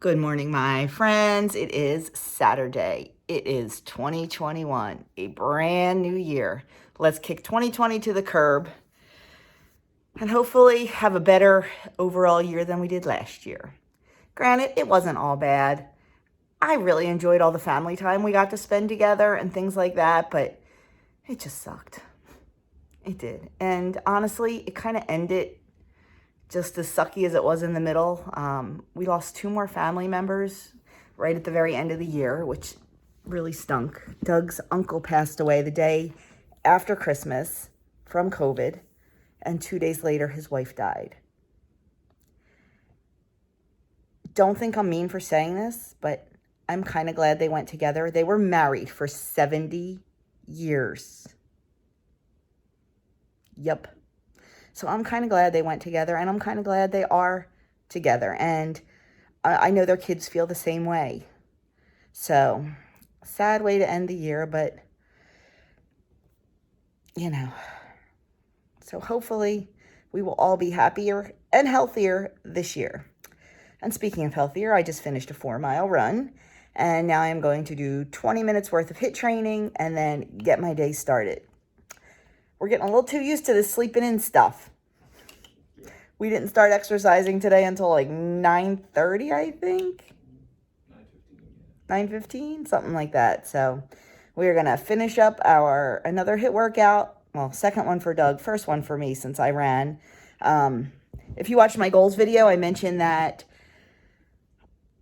Good morning, my friends. It is Saturday. It is 2021, a brand new year. Let's kick 2020 to the curb and hopefully have a better overall year than we did last year. Granted, it wasn't all bad. I really enjoyed all the family time we got to spend together and things like that, but it just sucked. It did. And honestly, it kind of ended just as sucky as it was in the middle. We lost 2 more family members right at the very end of the year, which really stunk. Doug's uncle passed away the day after Christmas from COVID, and 2 days later, his wife died. Don't think I'm mean for saying this, but I'm kind of glad they went together. They were married for 70 years. Yep. So I'm kind of glad they went together, and I'm kind of glad they are together. And I know their kids feel the same way. So, sad way to end the year, but, you know. So hopefully we will all be happier and healthier this year. And speaking of healthier, I just finished a 4-mile run. And now I'm going to do 20 minutes worth of HIIT training and then get my day started. We're getting a little too used to this sleeping in stuff. We didn't start exercising today until like 9:30, I think. 9:15, something like that. So we're going to finish up another HIIT workout. Well, second one for Doug, first one for me since I ran. If you watched my goals video, I mentioned that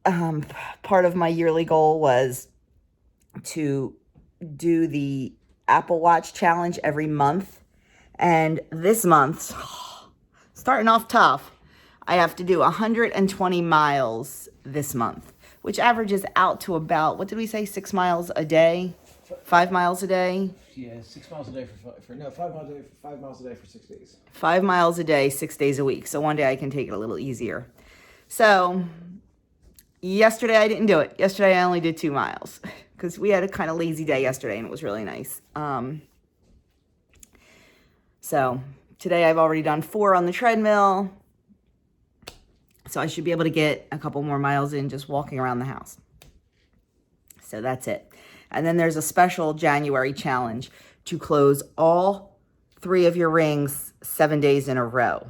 part of my yearly goal was to do the Apple Watch challenge every month. And this month, starting off tough, I have to do 120 miles this month, which averages out to about, what did we say, 6 miles a day? 5 miles a day? Yeah, 6 miles a day for 5 miles a day, 5 miles a day for 6 days. 5 miles a day, 6 days a week. So one day I can take it a little easier. So yesterday I didn't do it. Yesterday I only did 2 miles because we had a kind of lazy day yesterday and it was really nice. So today I've already done 4 on the treadmill. So I should be able to get a couple more miles in just walking around the house. So that's it. And then there's a special January challenge to close all 3 of your rings 7 days in a row.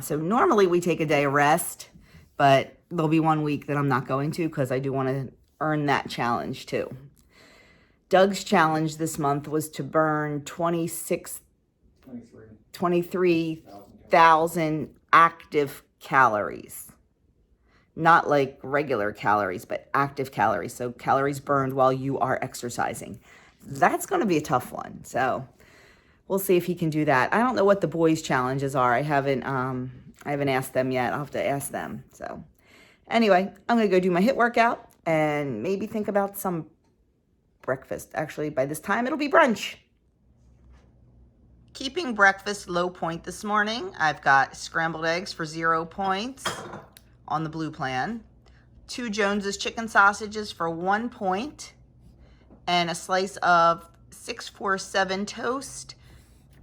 So normally we take a day of rest, but there'll be 1 week that I'm not going to because I do want to earn that challenge too. Doug's challenge this month was to burn 23,000 active calories. Not like regular calories, but active calories. So calories burned while you are exercising. That's going to be a tough one. So we'll see if he can do that. I don't know what the boys' challenges are. I haven't asked them yet. I'll have to ask them. So anyway, I'm going to go do my HIIT workout and maybe think about some breakfast. Actually, by this time, it'll be brunch. Keeping breakfast low point this morning. I've got scrambled eggs for 0 points on the blue plan, 2 Jones's chicken sausages for 1 point, and a slice of 647 toast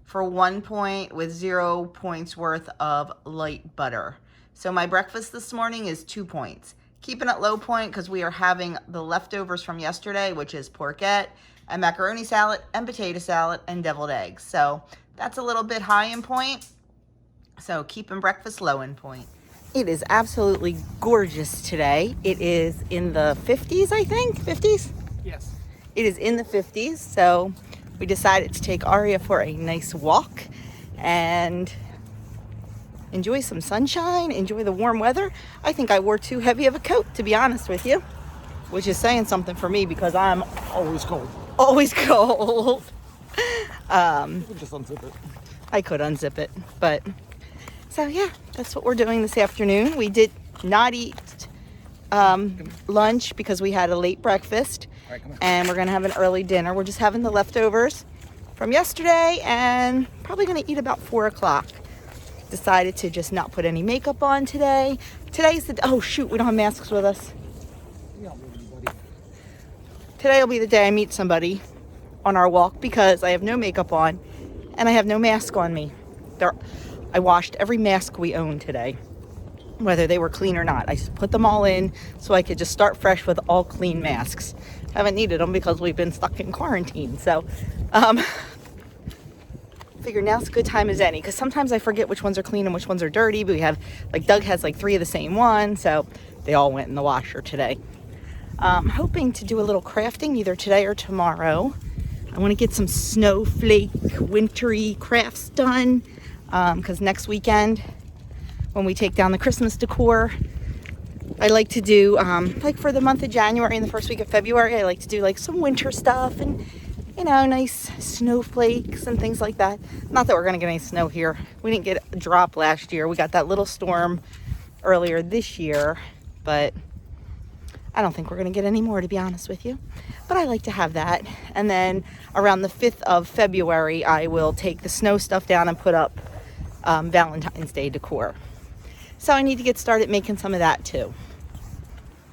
for 1 point with 0 points worth of light butter. So my breakfast this morning is 2 points. Keeping it low point because we are having the leftovers from yesterday, which is porchetta and macaroni salad and potato salad and deviled eggs. So that's a little bit high in point. So keeping breakfast low in point. It is absolutely gorgeous today. It is in the 50s, I think. 50s? Yes. It is in the 50s. So we decided to take Aria for a nice walk and enjoy some sunshine, enjoy the warm weather. I think I wore too heavy of a coat, to be honest with you, which is saying something for me because I'm Always cold. always cold. You can just unzip it. I could unzip it, but so yeah, that's what we're doing this afternoon. We did not eat lunch because we had a late breakfast, All right, come on. and we're gonna have an early dinner. We're just having the leftovers from yesterday and probably gonna eat about 4 o'clock. Decided to just not put any makeup on today. Today's the, oh shoot, we don't have masks with us. Today will be the day I meet somebody on our walk because I have no makeup on and I have no mask on me. I washed every mask we own today. whether they were clean or not. I just put them all in so I could just start fresh with all clean masks. Haven't needed them because we've been stuck in quarantine. So figure now's a good time as any, because sometimes I forget which ones are clean and which ones are dirty. But we have, like, Doug has like 3 of the same one, so they all went in the washer today. Hoping to do a little crafting either today or tomorrow. I want to get some snowflake wintry crafts done, because next weekend when we take down the Christmas decor, I like to do, like for the month of January and the first week of February, I like to do like some winter stuff and, you know, nice snowflakes and things like that. Not that we're going to get any snow here. We didn't get a drop last year. We got that little storm earlier this year, but I don't think we're going to get any more, to be honest with you. But I like to have that. And then around the 5th of February, I will take the snow stuff down and put up Valentine's Day decor. So I need to get started making some of that too,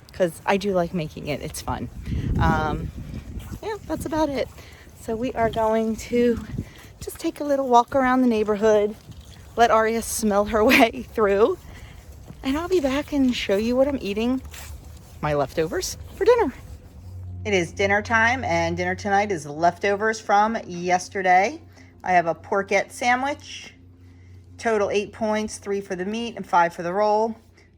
because I do like making it. It's fun. Yeah, that's about it. So we are going to just take a little walk around the neighborhood, let Aria smell her way through, and I'll be back and show you what I'm eating, my leftovers, for dinner. It is dinner time, and dinner tonight is leftovers from yesterday. I have a porkette sandwich. Total 8 points, 3 for the meat and 5 for the roll.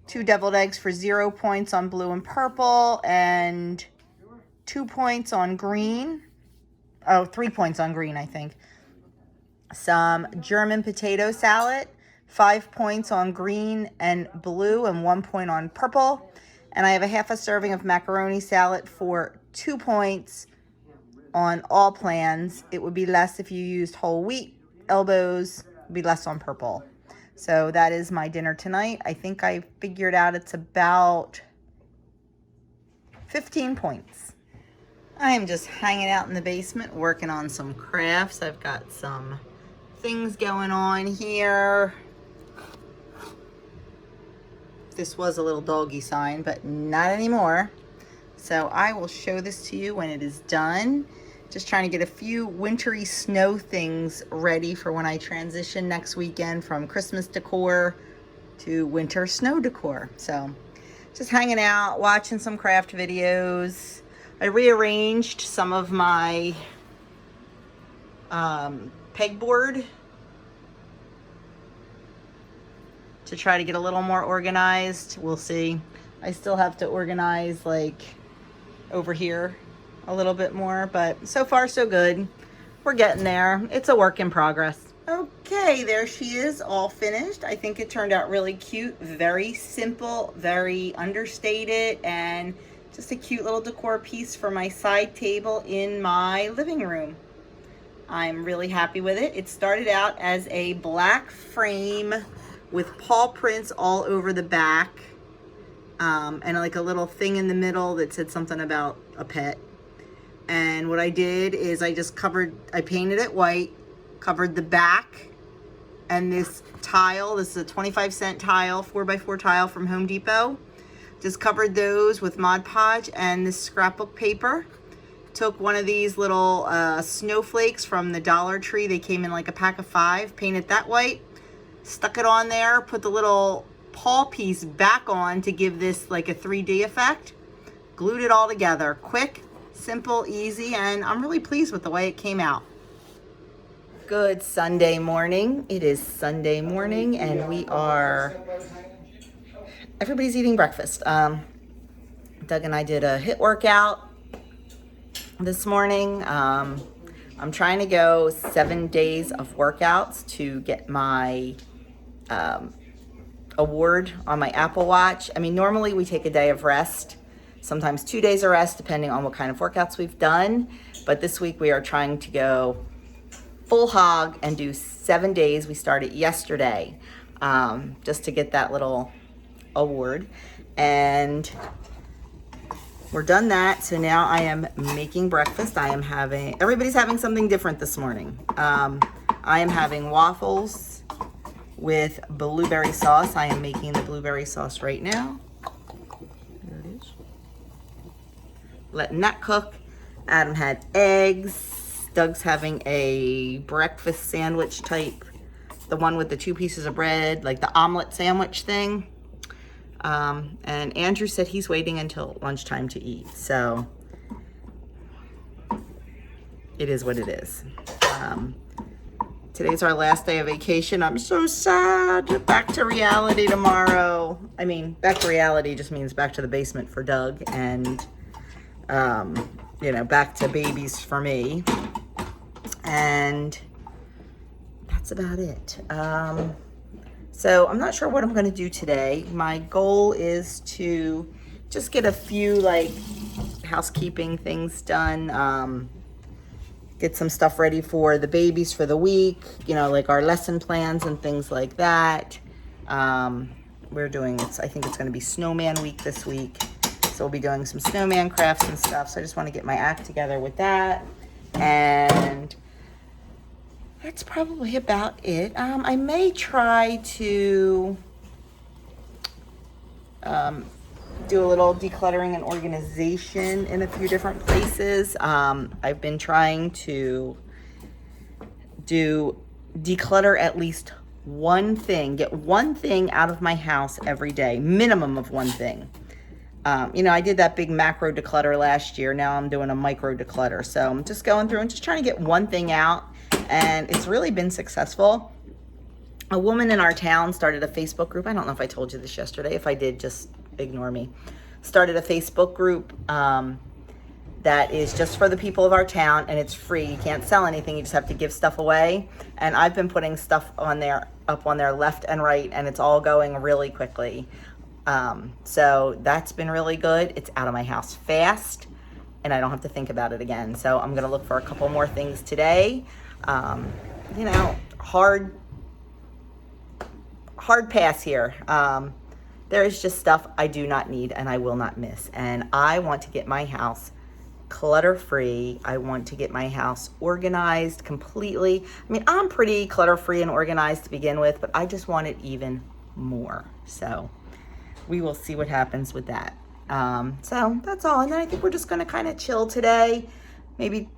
2 deviled eggs for 0 points on blue and purple, and 2 points on green. Oh, 3 points on green, I think. Some German potato salad, 5 points on green and blue, and 1 point on purple. And I have a half a serving of macaroni salad for 2 points on all plans. It would be less if you used whole wheat. Elbows would be less on purple. So that is my dinner tonight. I think I figured out it's about 15 points. I am just hanging out in the basement working on some crafts. I've got some things going on here. This was a little doggy sign, but not anymore. So I will show this to you when it is done. Just trying to get a few wintry snow things ready for when I transition next weekend from Christmas decor to winter snow decor. So just hanging out, watching some craft videos. I rearranged some of my pegboard to try to get a little more organized. We'll see. I still have to organize like over here a little bit more, but so far so good. We're getting there. It's a work in progress. Okay, there she is, all finished. I think it turned out really cute, very simple, very understated, and just a cute little decor piece for my side table in my living room. I'm really happy with it. It started out as a black frame with paw prints all over the back, and like a little thing in the middle that said something about a pet. And what I did is I painted it white, covered the back, and this tile, this is a 25-cent tile, 4x4 tile from Home Depot. Just covered those with Mod Podge and this scrapbook paper. Took one of these little snowflakes from the Dollar Tree. They came in like a pack of 5. Painted that white. Stuck it on there. Put the little paw piece back on to give this like a 3D effect. Glued it all together. Quick, simple, easy, and I'm really pleased with the way it came out. Good Sunday morning. It is Sunday morning, and everybody's eating breakfast. Doug and I did a HIIT workout this morning. I'm trying to go 7 days of workouts to get my award on my Apple Watch. I mean, normally we take a day of rest, sometimes 2 days of rest, depending on what kind of workouts we've done. But this week we are trying to go full hog and do 7 days. We started yesterday, just to get that little award. And we're done that. So now I am making breakfast. Everybody's having something different this morning. I am having waffles with blueberry sauce. I am making the blueberry sauce right now. There it is. Letting that cook. Adam had eggs. Doug's having a breakfast sandwich type, the one with the 2 pieces of bread, like the omelet sandwich thing. And Andrew said he's waiting until lunchtime to eat. So it is what it is. Today's our last day of vacation. I'm so sad. Back to reality tomorrow. I mean, back to reality just means back to the basement for Doug and, you know, back to babies for me. And that's about it. So I'm not sure what I'm going to do today. My goal is to just get a few like housekeeping things done. Get some stuff ready for the babies for the week, you know, like our lesson plans and things like that. We're doing, I think it's going to be snowman week this week. So we'll be doing some snowman crafts and stuff. So I just want to get my act together with that. And that's probably about it. I may try to do a little decluttering and organization in a few different places. I've been trying to declutter at least one thing, get one thing out of my house every day, minimum of one thing. You know, I did that big macro declutter last year. Now I'm doing a micro declutter. So I'm just going through and just trying to get one thing out. And it's really been successful. A woman in our town started a Facebook group. I don't know if I told you this yesterday. If I did, just ignore me. Started a Facebook group that is just for the people of our town, and it's free. You can't sell anything. You just have to give stuff away. And I've been putting stuff on there, up on there left and right, and it's all going really quickly. So that's been really good. It's out of my house fast, and I don't have to think about it again. So I'm going to look for a couple more things today. You know, hard pass here. There is just stuff I do not need and I will not miss. And I want to get my house clutter-free. I want to get my house organized completely. I mean, I'm pretty clutter-free and organized to begin with, but I just want it even more. So we will see what happens with that. So that's all. And then I think we're just going to kind of chill today. Maybe,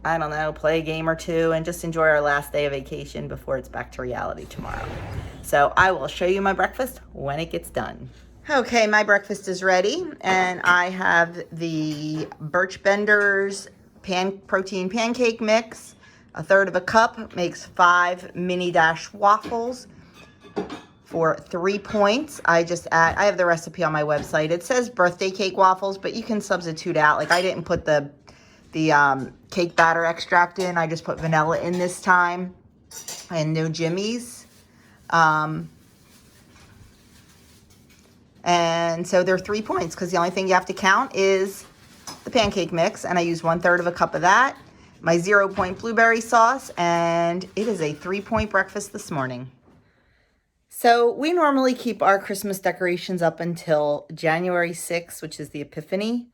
I don't know, play a game or two and just enjoy our last day of vacation before it's back to reality tomorrow. So I will show you my breakfast when it gets done. Okay, my breakfast is ready, and I have the Birch Benders protein pancake mix. A third of a cup makes 5 mini dash waffles for 3 points. I have the recipe on my website. It says birthday cake waffles, but you can substitute out. Like, I didn't put the cake batter extract in. I just put vanilla in this time, and no jimmies. And so they're 3 points because the only thing you have to count is the pancake mix, and I use 1/3 of a cup of that, my 0 point blueberry sauce, and it is a 3-point breakfast this morning. So we normally keep our Christmas decorations up until January 6th, which is the Epiphany,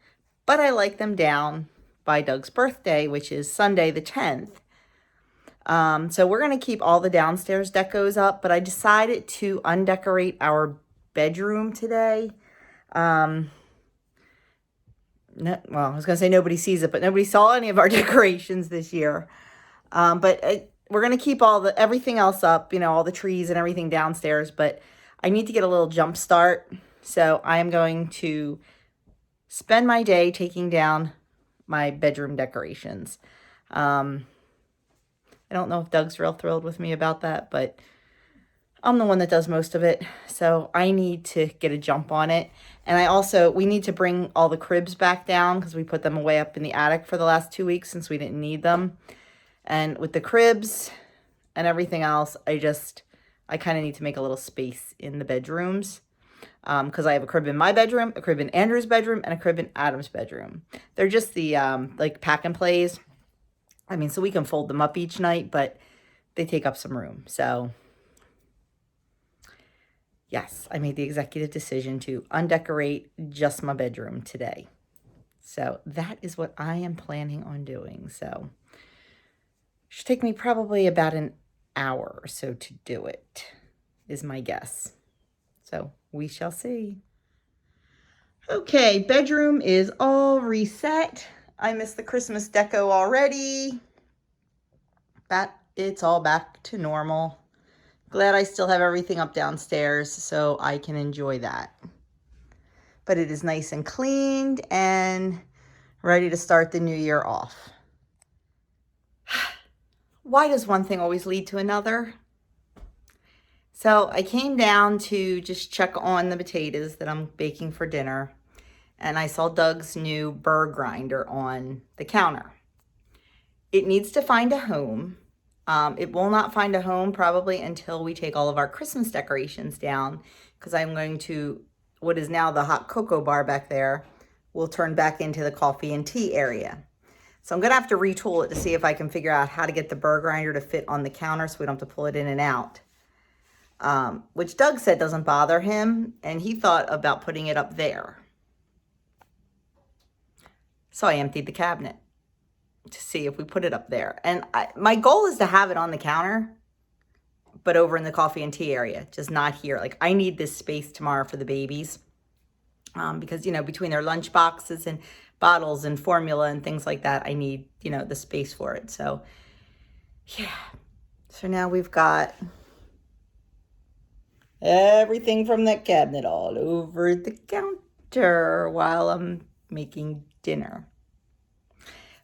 but I like them down by Doug's birthday, which is Sunday the 10th. So we're going to keep all the downstairs decos up, but I decided to undecorate our bedroom today. Well, I was going to say nobody sees it, but nobody saw any of our decorations this year. But we're going to keep everything else up, you know, all the trees and everything downstairs, but I need to get a little jump start. So I am going to spend my day taking down my bedroom decorations. I don't know if Doug's real thrilled with me about that, but I'm the one that does most of it. So I need to get a jump on it. And we need to bring all the cribs back down because we put them away up in the attic for the last 2 weeks since we didn't need them. And with the cribs and everything else, I kind of need to make a little space in the bedrooms. Because I have a crib in my bedroom, a crib in Andrew's bedroom, and a crib in Adam's bedroom. They're just the like pack and plays. I mean, so we can fold them up each night, but they take up some room. So yes, I made the executive decision to undecorate just my bedroom today. So that is what I am planning on doing. So it should take me probably about an hour or so to do it, is my guess. So we shall see. Okay, bedroom is all reset. I missed the Christmas deco already. But it's all back to normal. Glad I still have everything up downstairs so I can enjoy that. But it is nice and cleaned and ready to start the new year off. Why does one thing always lead to another? So I came down to just check on the potatoes that I'm baking for dinner, and I saw Doug's new burr grinder on the counter. It needs to find a home. It will not find a home probably until we take all of our Christmas decorations down, because I'm going to, what is now the hot cocoa bar back there, will turn back into the coffee and tea area. So I'm going to have to retool it to see if I can figure out how to get the burr grinder to fit on the counter so we don't have to pull it in and out. Which Doug said doesn't bother him, and he thought about putting it up there. So I emptied the cabinet to see if we put it up there. And my goal is to have it on the counter, but over in the coffee and tea area, just not here. Like, I need this space tomorrow for the babies, because, you know, between their lunch boxes and bottles and formula and things like that, I need, you know, the space for it. So, yeah. So now we've got everything from that cabinet all over the counter while I'm making dinner.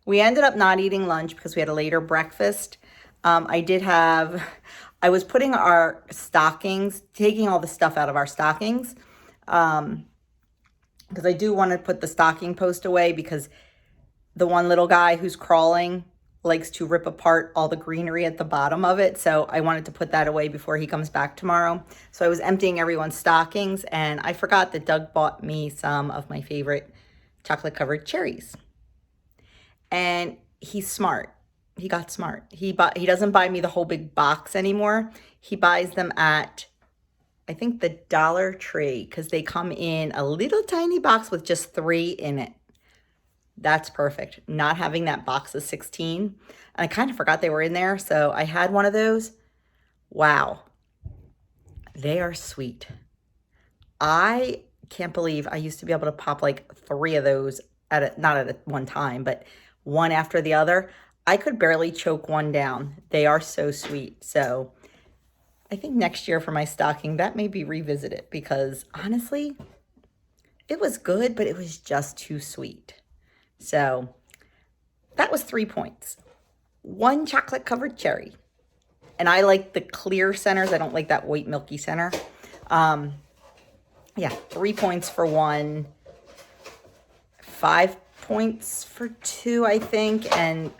We ended up not eating lunch because we had a later breakfast. I was putting our stockings, taking all the stuff out of our stockings, because I do want to put the stocking post away, because the one little guy who's crawling likes to rip apart all the greenery at the bottom of it. So I wanted to put that away before he comes back tomorrow. So I was emptying everyone's stockings, and I forgot that Doug bought me some of my favorite chocolate covered cherries. And he's smart. He got smart. He doesn't buy me the whole big box anymore. He buys them at, I think, the Dollar Tree, because they come in a little tiny box with just 3 in it. That's perfect. Not having that box of 16. And I kind of forgot they were in there, so I had one of those. Wow. They are sweet. I can't believe I used to be able to pop like 3 of those not at one time, but one after the other. I could barely choke one down. They are so sweet. So I think next year for my stocking, that may be revisited, because honestly, it was good, but it was just too sweet. So that was 3 points. 1 chocolate covered cherry. And I like the clear centers. I don't like that white milky center. Yeah, 3 points for 1. 5 points for 2, I think. And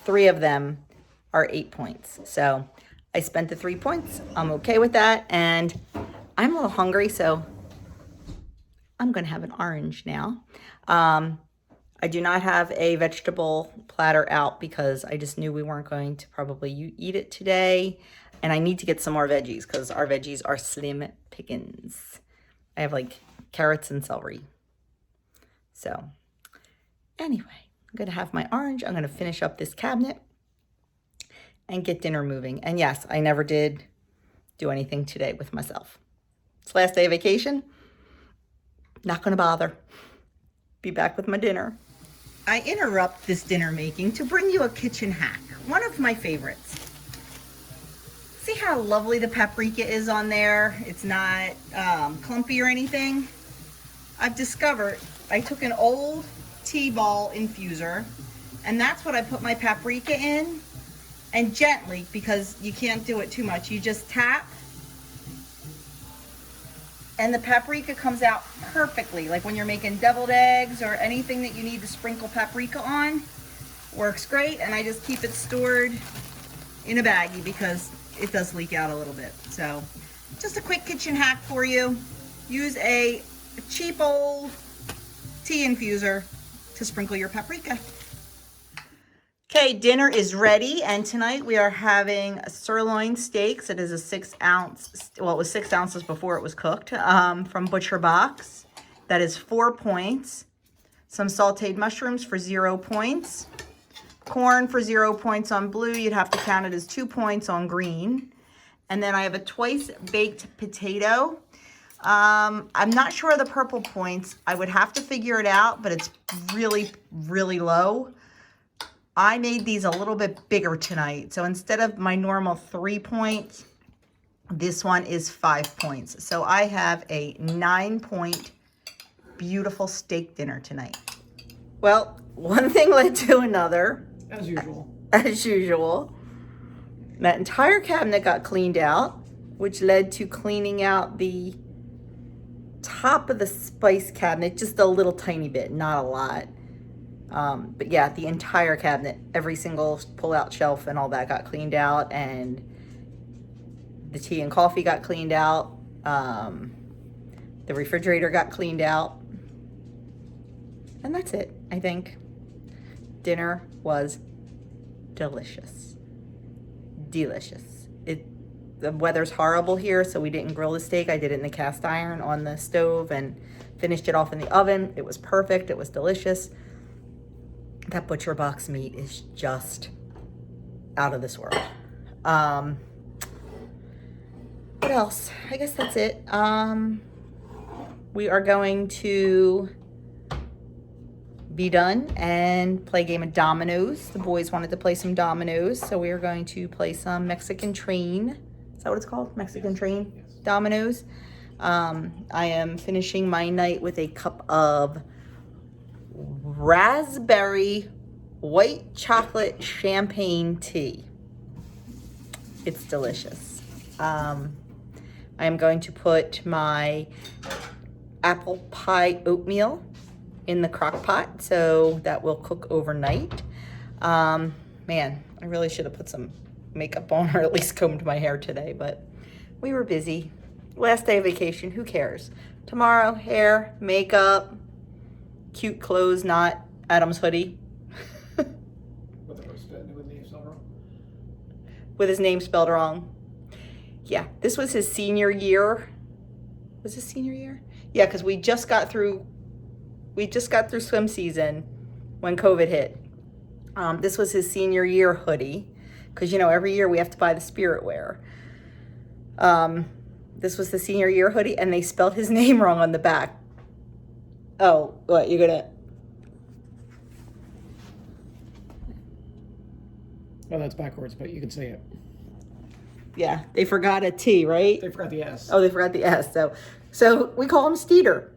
3 of them are 8 points. So I spent the 3 points. I'm okay with that. And I'm a little hungry, so I'm going to have an orange now. I do not have a vegetable platter out because I just knew we weren't going to probably eat it today. And I need to get some more veggies because our veggies are slim pickings. I have like carrots and celery. So anyway, I'm going to have my orange. I'm going to finish up this cabinet and get dinner moving. And yes, I never did do anything today with myself. It's last day of vacation. Not going to bother. Be back with my dinner. I interrupt this dinner making to bring you a kitchen hack. One of my favorites. See how lovely the paprika is on there? It's not clumpy or anything. I've discovered I took an old T-ball infuser, and that's what I put my paprika in. And gently, because you can't do it too much, you just tap, and the paprika comes out perfectly. Like when you're making deviled eggs or anything that you need to sprinkle paprika on, works great. And I just keep it stored in a baggie because it does leak out a little bit. So just a quick kitchen hack for you. Use a cheap old tea infuser to sprinkle your paprika. Okay, dinner is ready, and tonight we are having sirloin steaks. It is a 6 ounce, well, it was 6 ounces before it was cooked, from Butcher Box. That is 4 points. Some sauteed mushrooms for 0 points. Corn for 0 points on blue. You'd have to count it as 2 points on green. And then I have a twice baked potato. I'm not sure of the purple points. I would have to figure it out, but it's really, really low. I made these a little bit bigger tonight. So instead of my normal 3 points, This one is 5 points. So I have a 9-point beautiful steak dinner tonight. Well, one thing led to another. As usual. As usual. That entire cabinet got cleaned out, which led to cleaning out the top of the spice cabinet, just a little tiny bit, not a lot. But yeah, the entire cabinet, every single pull-out shelf and all that got cleaned out, and the tea and coffee got cleaned out. The refrigerator got cleaned out. And that's it, I think. Dinner was delicious. Delicious. The weather's horrible here, so we didn't grill the steak. I did it in the cast iron on the stove and finished it off in the oven. It was perfect. It was delicious. That butcher box meat is just out of this world. What else? I guess that's it. We are going to be done and play a game of dominoes. The boys wanted to play some dominoes, so we are going to play some Mexican train. Is that what it's called? Mexican train? Yes. Dominoes. I am finishing my night with a cup of raspberry white chocolate champagne tea. It's delicious. I am going to put my apple pie oatmeal in the crock pot, so that will cook overnight. Man, I really should have put some makeup on, or at least combed my hair today, but we were busy. Last day of vacation, who cares? Tomorrow, hair, makeup, cute clothes, not Adam's hoodie. With his name spelled wrong. Yeah, this was his senior year. Was his senior year? Yeah, because we just got through swim season when COVID hit. This was his senior year hoodie, because, you know, every year we have to buy the spirit wear. This was the senior year hoodie, and they spelled his name wrong on the back. Oh, what, you're gonna... Oh, that's backwards, but you can say it. Yeah, they forgot a T, right? They forgot the S. Oh, they forgot the S. So we call him Steeder.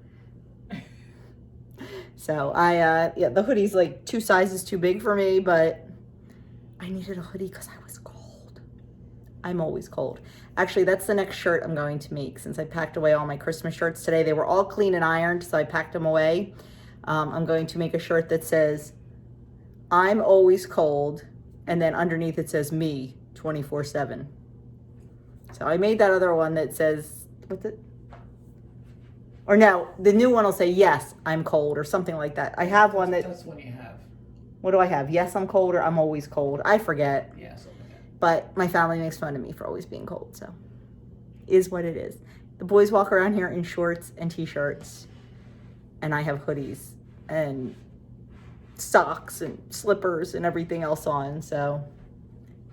So yeah, the hoodie's like 2 sizes too big for me, but I needed a hoodie because I was cold. I'm always cold. Actually, that's the next shirt I'm going to make, since I packed away all my Christmas shirts today. They were all clean and ironed, so I packed them away. I'm going to make a shirt that says, I'm always cold, and then underneath it says me 24/7. So I made that other one that says, what's it? Or no, the new one will say, yes, I'm cold, or something like that. I have one that... That's one you have. What do I have? Yes, I'm cold, or I'm always cold. I forget. Yeah, something like that. But my family makes fun of me for always being cold, so is what it is. The boys walk around here in shorts and t-shirts, and I have hoodies and socks and slippers and everything else on, so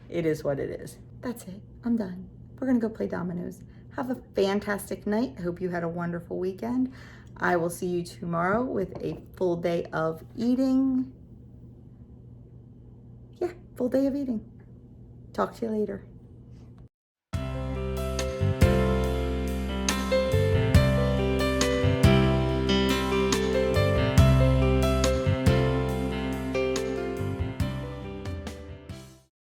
it is what it is. That's it. I'm done. We're gonna go play dominoes. Have a fantastic night. I hope you had a wonderful weekend. I will see you tomorrow with a full day of eating. Yeah, full day of eating. Talk to you later.